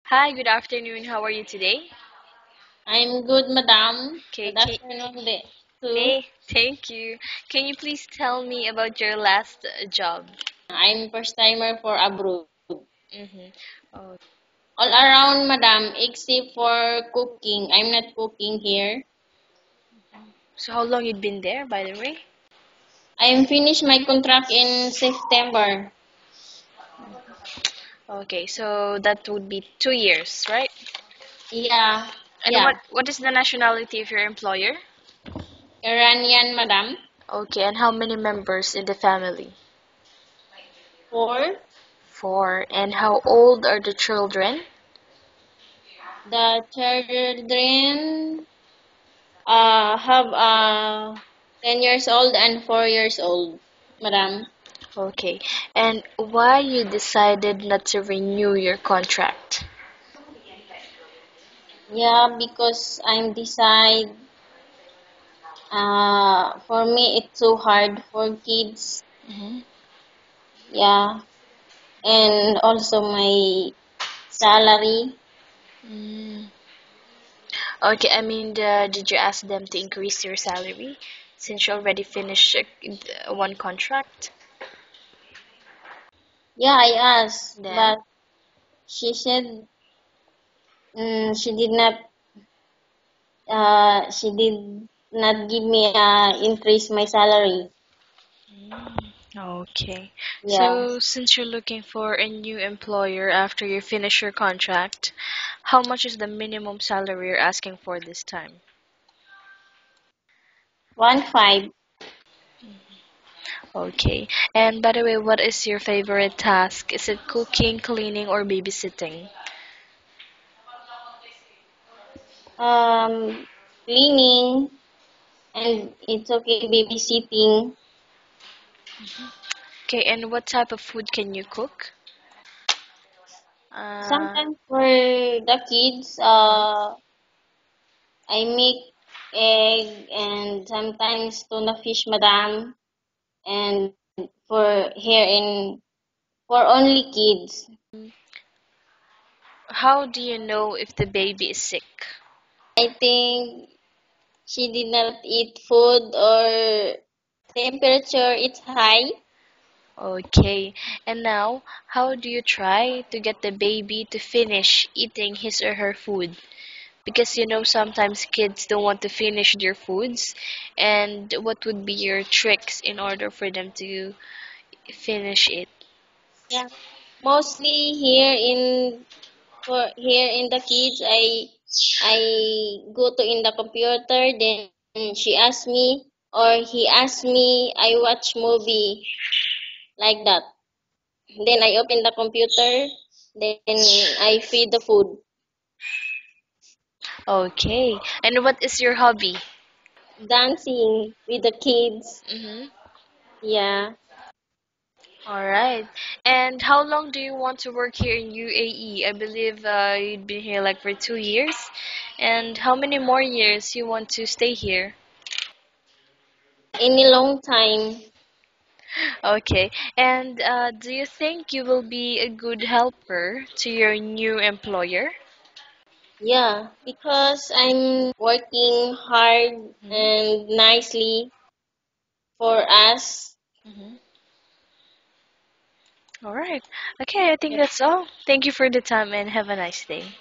Hi, good afternoon. How are you today? I'm good, madam. Okay, Good afternoon, too. thank you. Can you please tell me about your last job? I'm first timer for abroad. Mm-hmm. Oh, All around, madam, except for cooking. I'm not cooking here. so how long you been there, by the way? I'm finished my contract in September. Okay, so that would be 2 years, right? Yeah, And what yeah. what is the nationality of your employer? Iranian, madam. Okay, and how many members in the family? For Four. And how old are the children? the children, have 10 years old and 4 years old, madam. Okay, and why you decided not to renew your contract? Yeah, because I'm decide. For me, it's so hard for kids. Mm-hmm. Yeah, and also my salary. Mm. Okay, I mean, did you ask them to increase your salary since you already finished one contract? Yeah, I asked, Then, but she said she did not. She did not give me increase my salary. okay. Yeah, So, since you're looking for a new employer after you finish your contract, how much is the minimum salary you're asking for this time? 1.5. Okay. And by the way, what is your favorite task? Is it cooking, cleaning, or babysitting? Cleaning, and it's okay babysitting. Okay, and what type of food can you cook? Uh, Sometimes for the kids, I make egg and sometimes tuna fish, madam. And for here in for only kids. how do you know if the baby is sick? I think she did not eat food or temperature it's high. Okay, and now, how do you try to get the baby to finish eating his or her food? Because sometimes kids don't want to finish their foods, and what would be your tricks in order for them to finish it? Yeah. Mostly here in for here in the kids I go to in the computer, then she asked me or he asked me, I watch movie like that. Then I open the computer, then I feed the food. Okay, and what is your hobby? Dancing with the kids. Mm-hmm. Yeah. All right. And how long do you want to work here in UAE? I believe you'd been here like for 2 years. And how many more years you want to stay here? In a long time. Okay. And do you think you will be a good helper to your new employer? Yeah. Because I'm working hard Hmm. and nicely for us. Hmm. All right. Okay, I think Yeah. that's all. Thank you for the time and have a nice day.